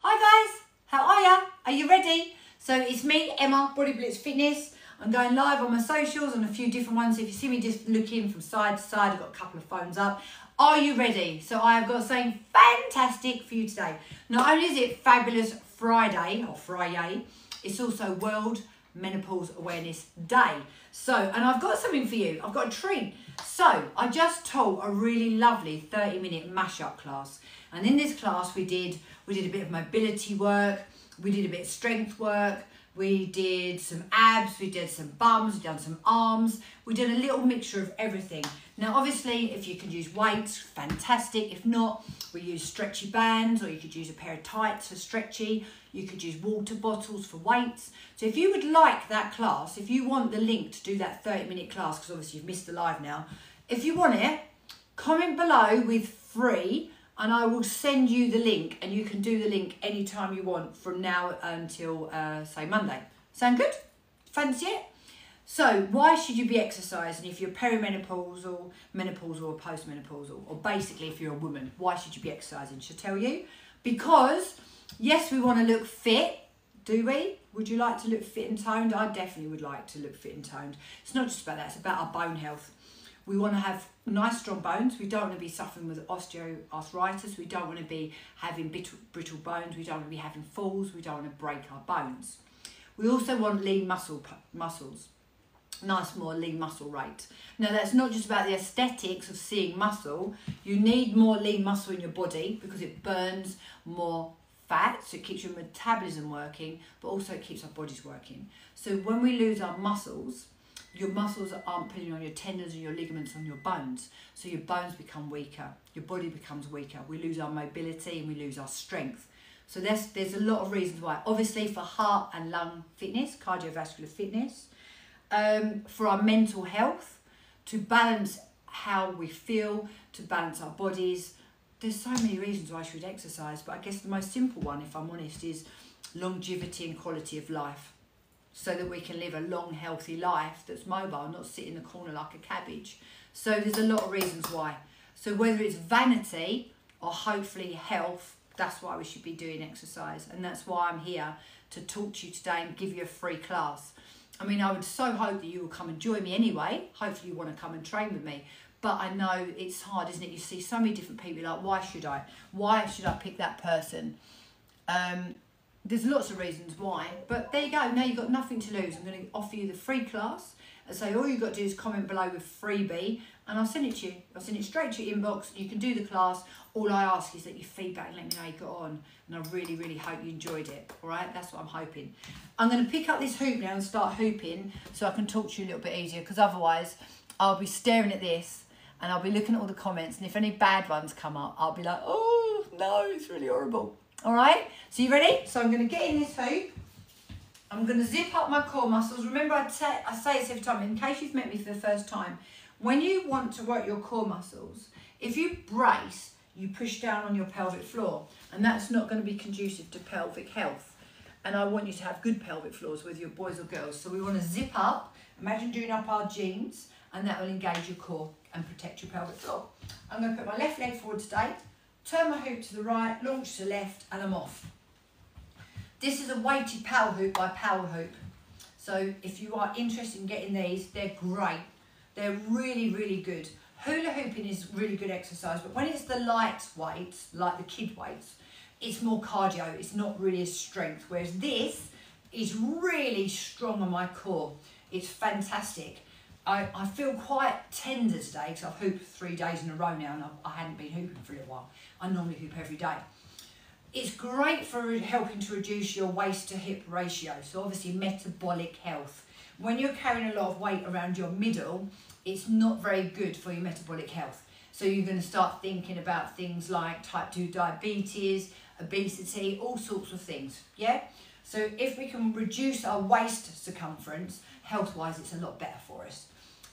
Hi guys, how are ya? Are you ready? So it's me, Emma, Body Blitz Fitness. I'm going live on my socials and a few different ones. If you see me just looking from side to side, I've got a couple of phones up. Are you ready? So I have got something fantastic for you today. Not only is it Fabulous Friday, or Friday, it's also World Menopause Awareness Day. So, and I've got something for you. I've got a treat. So, I just taught a really lovely 30-minute mash-up class. And in this class, we did a bit of mobility work, we did a bit of strength work, we did some abs, we did some bums, we done some arms, we did a little mixture of everything. Now, obviously, if you could use weights, fantastic. If not, we use stretchy bands, or you could use a pair of tights for stretchy. You could use water bottles for weights. So if you would like that class, if you want the link to do that 30-minute class, because obviously you've missed the live now, if you want it, comment below with free, and I will send you the link, and you can do the link anytime you want from now until, say, Monday. Sound good? Fancy it? So, why should you be exercising if you're perimenopausal, menopausal, or postmenopausal? Or basically, if you're a woman, why should you be exercising? Shall I tell you? Because, yes, we want to look fit, do we? Would you like to look fit and toned? I definitely would like to look fit and toned. It's not just about that, it's about our bone health. We want to have nice strong bones. We don't want to be suffering with osteoarthritis. We don't want to be having brittle bones. We don't want to be having falls. We don't want to break our bones. We also want lean muscles. Nice, more lean muscle rate. Now, that's not just about the aesthetics of seeing muscle. You need more lean muscle in your body because it burns more fat, so it keeps your metabolism working, but also it keeps our bodies working. So when we lose our muscles, your muscles aren't pulling on your tendons and your ligaments on your bones. So your bones become weaker, your body becomes weaker. We lose our mobility and we lose our strength. So there's a lot of reasons why. Obviously for heart and lung fitness, cardiovascular fitness, for our mental health, to balance how we feel, to balance our bodies. There's so many reasons why I should exercise, but I guess the most simple one, if I'm honest, is longevity and quality of life. So that we can live a long, healthy life that's mobile, not sit in the corner like a cabbage. So there's a lot of reasons why. So whether it's vanity or hopefully health, that's why we should be doing exercise. And that's why I'm here to talk to you today and give you a free class. I mean, I would so hope that you will come and join me anyway. Hopefully you want to come and train with me. But I know it's hard, isn't it? You see so many different people, like, why should I? Why should I pick that person? There's lots of reasons why, but there you go. Now you've got nothing to lose. I'm going to offer you the free class and say all you've got to do is comment below with freebie, and I'll send it to you. I'll send it straight to your inbox. You can do the class. All I ask is that you feedback and let me know how you got on, and I really, really hope you enjoyed it. All right, that's what I'm hoping. I'm going to pick up this hoop now and start hooping so I can talk to you a little bit easier, because otherwise I'll be staring at this and I'll be looking at all the comments, and if any bad ones come up, I'll be like, oh no, it's really horrible. All right, so you ready? So I'm going to get in this hoop. I'm going to zip up my core muscles. Remember, I say this every time, in case you've met me for the first time. When you want to work your core muscles, if you brace, you push down on your pelvic floor, and that's not going to be conducive to pelvic health. And I want you to have good pelvic floors, whether you're boys or girls. So we want to zip up. Imagine doing up our jeans, and that will engage your core and protect your pelvic floor. I'm going to put my left leg forward today. Turn my hoop to the right, launch to the left, and I'm off. This is a weighted power hoop by Power Hoop. So if you are interested in getting these, they're great. They're really, really good. Hula hooping is really good exercise, but when it's the light weights, like the kid weights, it's more cardio. It's not really a strength, whereas this is really strong on my core. It's fantastic. I feel quite tender today because I've hooped 3 days in a row now, and I hadn't been hooping for a little while. I normally hoop every day. It's great for helping to reduce your waist to hip ratio, so obviously metabolic health. When you're carrying a lot of weight around your middle, it's not very good for your metabolic health. So you're going to start thinking about things like type 2 diabetes, obesity, all sorts of things, yeah? So if we can reduce our waist circumference, health-wise, it's a lot better for us.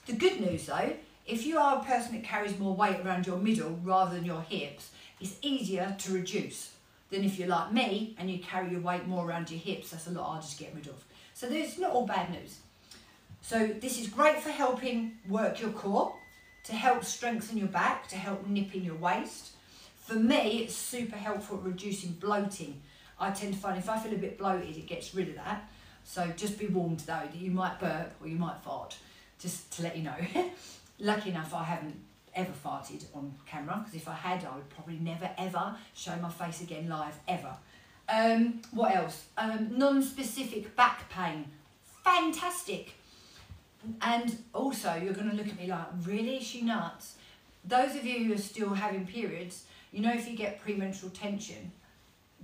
The good news though, if you are a person that carries more weight around your middle rather than your hips, it's easier to reduce than if you're like me and you carry your weight more around your hips. That's a lot harder to get rid of. So it's not all bad news. So this is great for helping work your core, to help strengthen your back, to help nip in your waist. For me, it's super helpful at reducing bloating. I tend to find if I feel a bit bloated, it gets rid of that. So just be warned though that you might burp or you might fart, just to let you know. Lucky enough, I haven't ever farted on camera, because if I had, I would probably never ever show my face again live, ever. What else? Non-specific back pain. Fantastic. And also, you're going to look at me like, really? Is she nuts? Those of you who are still having periods, you know, if you get premenstrual tension,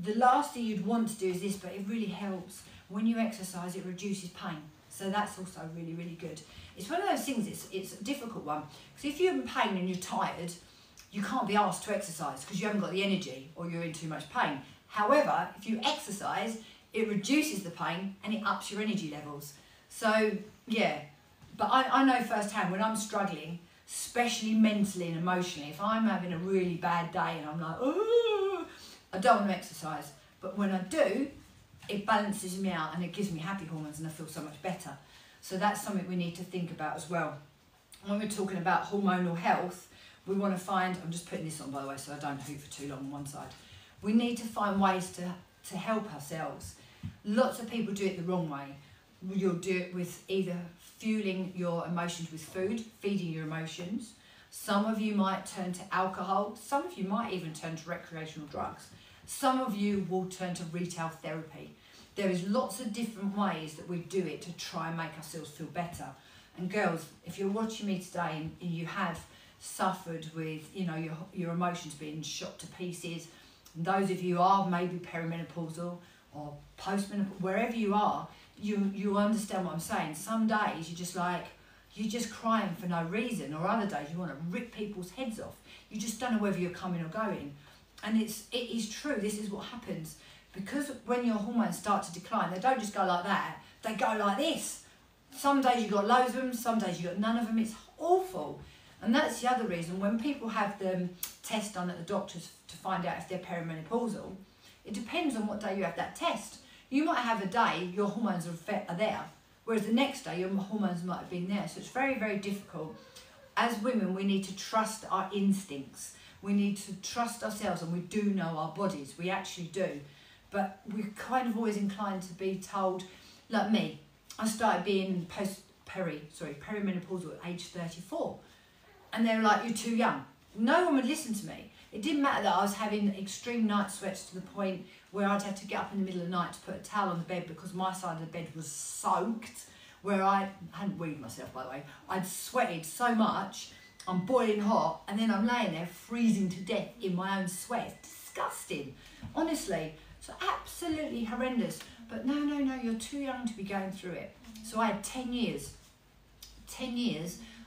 the last thing you'd want to do is this, but it really helps. When you exercise, it reduces pain. So that's also really, really good. It's one of those things, it's a difficult one. Because if you're in pain and you're tired, you can't be asked to exercise because you haven't got the energy or you're in too much pain. However, if you exercise, it reduces the pain and it ups your energy levels. So, yeah. But I know firsthand when I'm struggling, especially mentally and emotionally, if I'm having a really bad day and I'm like, oh, I don't want to exercise. But when I do, it balances me out and it gives me happy hormones and I feel so much better. So that's something we need to think about as well. When we're talking about hormonal health, we want to find, I'm just putting this on by the way so I don't hoot for too long on one side. We need to find ways to help ourselves. Lots of people do it the wrong way. You'll do it with either fueling your emotions with food, feeding your emotions. Some of you might turn to alcohol. Some of you might even turn to recreational drugs. Some of you will turn to retail therapy. There is lots of different ways that we do it to try and make ourselves feel better. And girls, if you're watching me today and you have suffered with, you know, your emotions being shot to pieces, and those of you who are maybe perimenopausal or postmenopausal, wherever you are, you understand what I'm saying. Some days you're just crying for no reason, or other days you want to rip people's heads off. You just don't know whether you're coming or going. And it is true, this is what happens. Because when your hormones start to decline, they don't just go like that, they go like this. Some days you've got loads of them, some days you've got none of them, it's awful. And that's the other reason, when people have the test done at the doctors to find out if they're perimenopausal, it depends on what day you have that test. You might have a day your hormones are there, whereas the next day your hormones might have been there. So it's very, very difficult. As women, we need to trust our instincts. We need to trust ourselves, and we do know our bodies, we actually do. But we're kind of always inclined to be told, like me, I started being perimenopausal at age 34. And they were like, you're too young. No one would listen to me. It didn't matter that I was having extreme night sweats to the point where I'd have to get up in the middle of the night to put a towel on the bed because my side of the bed was soaked, where I hadn't weed myself, by the way. I'd sweated so much, I'm boiling hot, and then I'm laying there freezing to death in my own sweat. It's disgusting, honestly. So absolutely horrendous. But no, you're too young to be going through it. So I had 10 years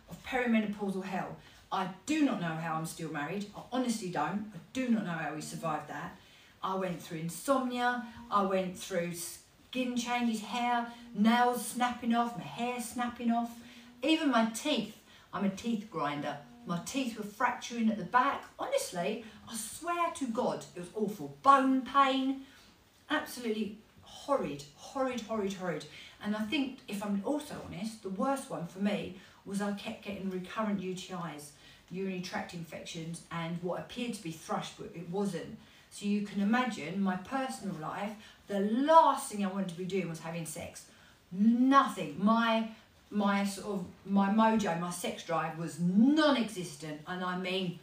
of perimenopausal hell. I do not know how I'm still married. I honestly don't. I do not know how we survived that. I went through insomnia. I went through skin changes, hair, nails snapping off, my hair snapping off. Even my teeth. I'm a teeth grinder. My teeth were fracturing at the back. Honestly, I swear to God, it was awful. Bone pain. Absolutely horrid. And I think, if I'm also honest, the worst one for me was I kept getting recurrent UTIs, urinary tract infections, and what appeared to be thrush, but it wasn't. So you can imagine my personal life, the last thing I wanted to be doing was having sex. Nothing. My mojo, my sex drive was non-existent, and I mean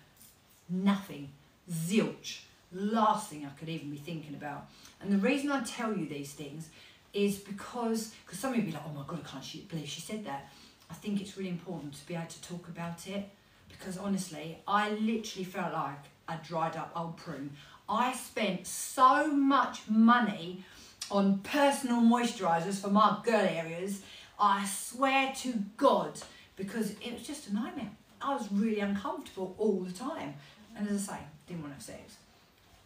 nothing. Zilch. Last thing I could even be thinking about. And the reason I tell you these things is because some of you be like, oh my God, I can't believe she said that. I think it's really important to be able to talk about it, because honestly, I literally felt like a dried up old prune. I spent so much money on personal moisturisers for my girl areas, I swear to God, because it was just a nightmare. I was really uncomfortable all the time. And as I say, didn't want to have sex.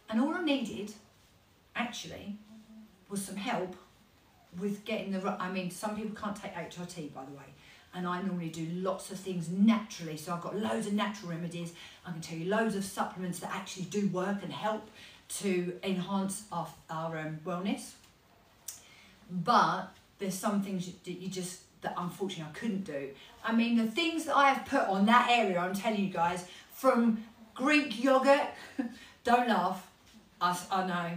And all I needed, actually, was some help with getting the right, I mean, some people can't take HRT, by the way. And I normally do lots of things naturally. So I've got loads of natural remedies. I can tell you loads of supplements that actually do work and help to enhance our wellness. But there's some things that unfortunately I couldn't do. I mean, the things that I have put on that area, I'm telling you guys, from Greek yogurt, don't laugh, I know,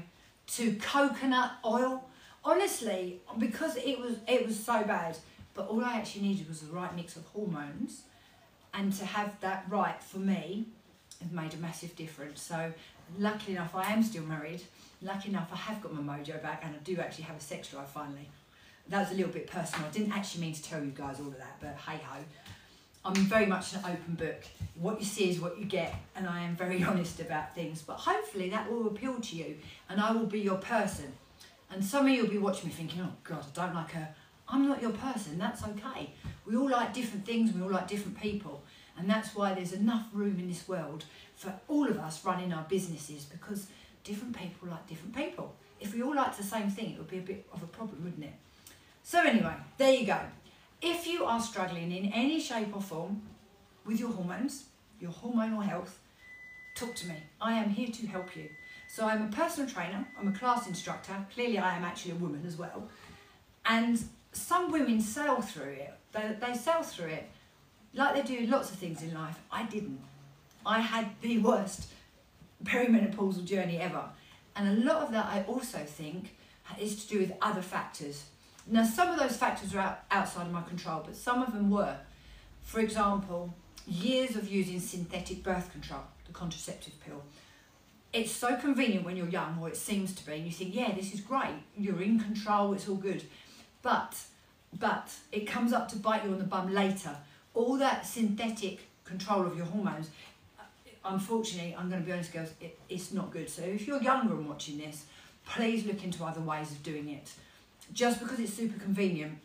to coconut oil. Honestly, because it was so bad, but all I actually needed was the right mix of hormones, and to have that right for me has made a massive difference. So lucky enough, I am still married. Lucky enough, I have got my mojo back, and I do actually have a sex drive finally. That was a little bit personal. I didn't actually mean to tell you guys all of that, but hey ho. I'm very much an open book. What you see is what you get, and I am very honest about things. But hopefully that will appeal to you, and I will be your person. And some of you will be watching me thinking, oh God, I don't like her. I'm not your person, that's okay. We all like different things, we all like different people. And that's why there's enough room in this world for all of us running our businesses, because different people like different people. If we all liked the same thing, it would be a bit of a problem, wouldn't it? So anyway, there you go. If you are struggling in any shape or form with your hormones, your hormonal health, talk to me. I am here to help you. So I'm a personal trainer, I'm a class instructor. Clearly I am actually a woman as well. And some women sail through it. They sail through it like they do lots of things in life. I didn't. I had the worst perimenopausal journey ever. And a lot of that I also think is to do with other factors. Now, some of those factors are outside of my control, but some of them were. For example, years of using synthetic birth control, the contraceptive pill. It's so convenient when you're young, or it seems to be, and you think, yeah, this is great, you're in control, it's all good. But it comes up to bite you on the bum later. All that synthetic control of your hormones, unfortunately, I'm going to be honest, girls, it's not good. So if you're younger and watching this, please look into other ways of doing it. Just because it's super convenient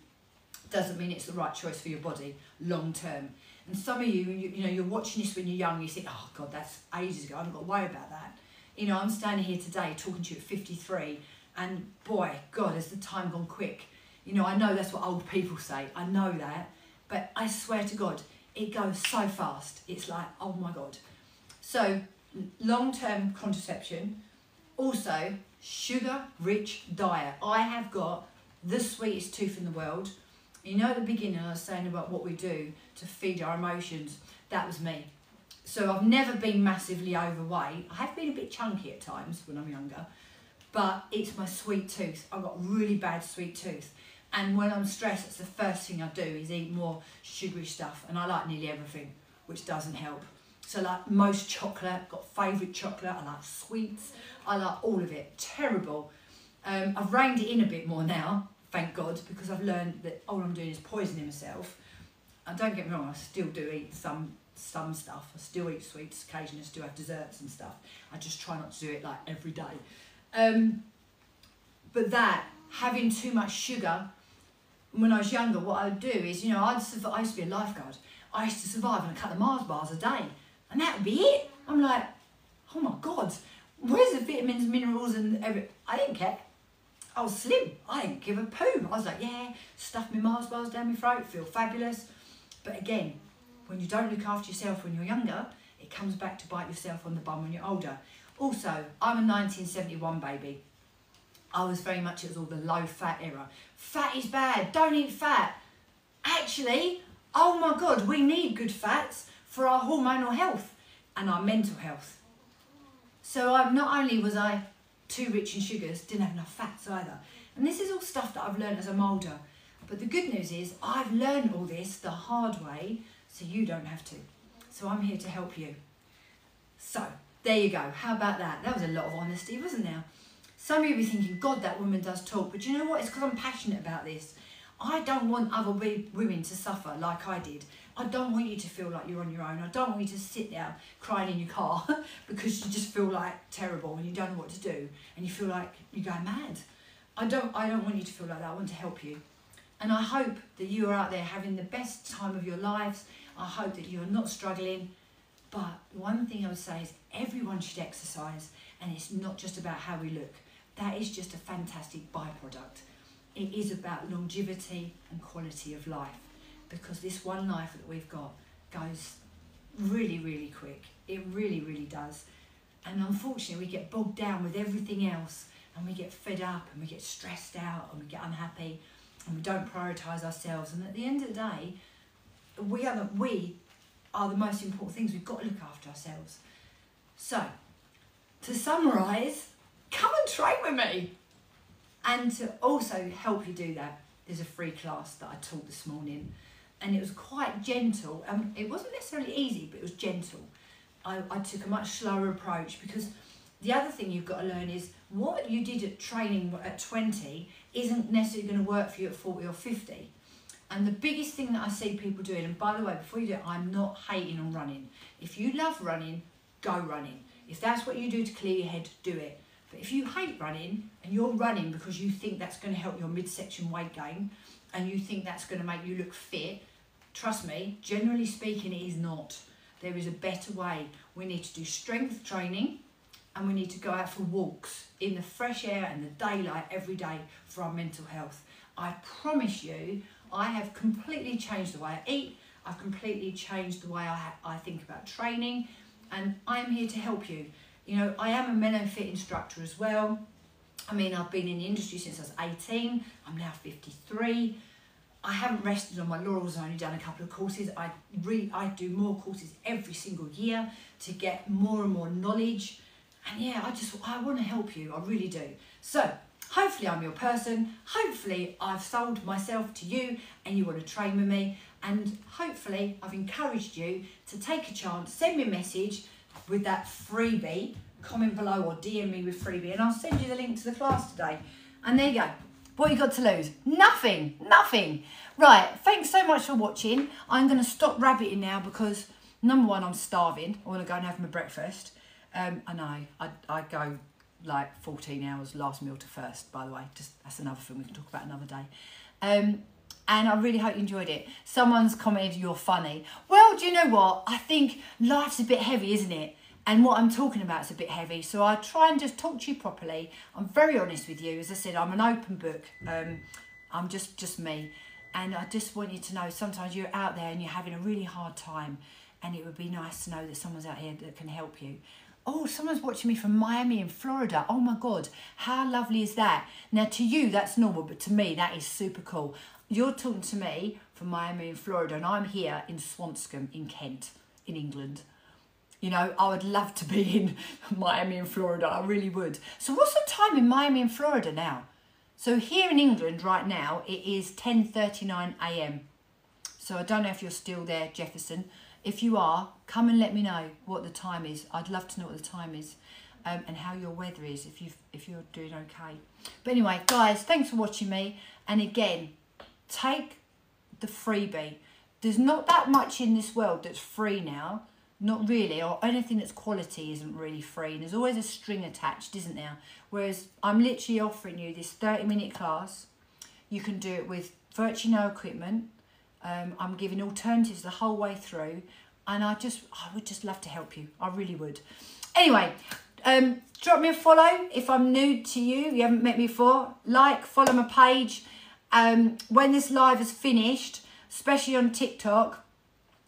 doesn't mean it's the right choice for your body long term. And some of you know, you're watching this when you're young, you think, oh God, that's ages ago, I haven't got to worry about that. You know, I'm standing here today talking to you at 53, and boy, God, has the time gone quick. You know, I know that's what old people say, I know that, but I swear to God, it goes so fast. It's like, oh my God. So, long-term contraception, also sugar-rich diet. I have got the sweetest tooth in the world. You know, at the beginning I was saying about what we do to feed our emotions. That was me. So I've never been massively overweight. I have been a bit chunky at times when I'm younger, but it's my sweet tooth. I've got really bad sweet tooth. And when I'm stressed, it's the first thing I do is eat more sugary stuff. And I like nearly everything, which doesn't help. So like most chocolate, got favourite chocolate, I like sweets, I like all of it. Terrible. I've reined it in a bit more now, thank God, because I've learned that all I'm doing is poisoning myself. And don't get me wrong, I still do eat some stuff. I still eat sweets occasionally, I still have desserts and stuff. I just try not to do it like every day. But that, having too much sugar, when I was younger, what I would do is, you know, I used to be a lifeguard. I used to survive on a couple of Mars bars a day. And that would be it. I'm like, oh my God, where's the vitamins, minerals and everything? I didn't care. I was slim. I didn't give a poo. I was like, yeah, stuff my Mars bars down my throat, feel fabulous. But again, when you don't look after yourself when you're younger, it comes back to bite yourself on the bum when you're older. Also, I'm a 1971 baby. I was very much, it was all the low fat era. Fat is bad, don't eat fat. Actually, oh my God, we need good fats for our hormonal health and our mental health. So not only was I too rich in sugars, didn't have enough fats either. And this is all stuff that I've learned as I'm older. But the good news is I've learned all this the hard way, so you don't have to. So I'm here to help you. So there you go. How about that? That was a lot of honesty, wasn't there? Some of you will be thinking, God, that woman does talk. But you know what? It's because I'm passionate about this. I don't want other women to suffer like I did. I don't want you to feel like you're on your own. I don't want you to sit there crying in your car because you just feel like terrible and you don't know what to do and you feel like you're going mad. I don't want you to feel like that. I want to help you. And I hope that you are out there having the best time of your lives. I hope that you're not struggling. But one thing I would say is everyone should exercise, and it's not just about how we look. That is just a fantastic byproduct. It is about longevity and quality of life, because this one life that we've got goes really, really quick. It really, really does. And unfortunately, we get bogged down with everything else, and we get fed up, and we get stressed out, and we get unhappy, and we don't prioritise ourselves. And at the end of the day, we are the most important things. We've got to look after ourselves. So, to summarise, come and train with me. And to also help you do that, there's a free class that I taught this morning, and it was quite gentle. It wasn't necessarily easy, but it was gentle. I took a much slower approach, because the other thing you've got to learn is what you did at training at 20 isn't necessarily going to work for you at 40 or 50. And the biggest thing that I see people doing, and by the way, before you do it, I'm not hating on running. If you love running, go running. If that's what you do to clear your head, do it. But if you hate running and you're running because you think that's going to help your midsection weight gain and you think that's going to make you look fit, trust me, generally speaking, it is not. There is a better way. We need to do strength training, and we need to go out for walks in the fresh air and the daylight every day for our mental health. I promise you, I have completely changed the way I eat. I've completely changed the way I think about training, and I'm here to help you. You know, I am a MenoFit instructor as well. I mean, I've been in the industry since I was 18. I'm now 53. I haven't rested on my laurels. I've only done a couple of courses. I do more courses every single year to get more and more knowledge. And yeah, I want to help you. I really do. So hopefully I'm your person. Hopefully I've sold myself to you and you want to train with me. And hopefully I've encouraged you to take a chance, send me a message with that freebie, comment below or DM me with freebie, and I'll send you the link to the class today. And there you go. What you got to lose? Nothing, nothing. Right, thanks so much for watching. I'm going to stop rabbiting now because, number one, I'm starving. I want to go and have my breakfast. I know, I go like 14 hours last meal to first, by the way. Just that's another thing we can talk about another day. And I really hope you enjoyed it. Someone's commented, you're funny. Well, do you know what? I think life's a bit heavy, isn't it? And what I'm talking about is a bit heavy. So I try and just talk to you properly. I'm very honest with you. As I said, I'm an open book. I'm just me. And I just want you to know sometimes you're out there and you're having a really hard time. And it would be nice to know that someone's out here that can help you. Oh, someone's watching me from Miami in Florida. Oh my God, how lovely is that? Now to you, that's normal, but to me, that is super cool. You're talking to me from Miami in Florida, and I'm here in Swanscombe in Kent, in England. You know, I would love to be in Miami in Florida, I really would. So what's the time in Miami in Florida now? So here in England right now, it is 10:39 AM. So I don't know if you're still there, Jefferson. If you are, come and let me know what the time is. I'd love to know what the time is, and how your weather is, if you're doing okay. But anyway, guys, thanks for watching me. And again, take the freebie. There's not that much in this world that's free now. Not really, or anything that's quality isn't really free. And there's always a string attached, isn't there? Whereas I'm literally offering you this 30-minute class. You can do it with virtually no equipment. I'm giving alternatives the whole way through, and I would just love to help you. I really would. Anyway, drop me a follow if I'm new to you. You haven't met me before. Like, follow my page. When this live is finished, especially on TikTok,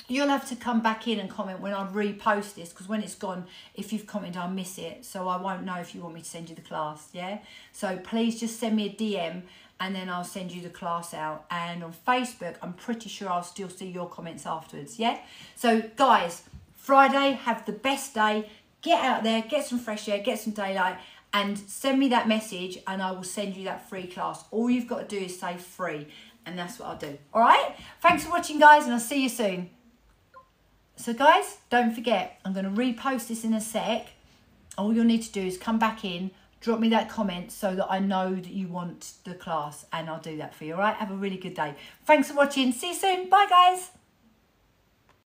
you'll have to come back in and comment when I repost this, because when it's gone, if you've commented, I'll miss it. So I won't know if you want me to send you the class, yeah? So please just send me a DM, and then I'll send you the class out. And on Facebook, I'm pretty sure I'll still see your comments afterwards, yeah? So guys, Friday, have the best day. Get out there, get some fresh air, get some daylight, and send me that message, and I will send you that free class. All you've got to do is say free, and that's what I'll do, all right? Thanks for watching, guys, and I'll see you soon. So guys, don't forget, I'm going to repost this in a sec. All you'll need to do is come back in, drop me that comment so that I know that you want the class, and I'll do that for you, all right? Have a really good day. Thanks for watching. See you soon. Bye, guys.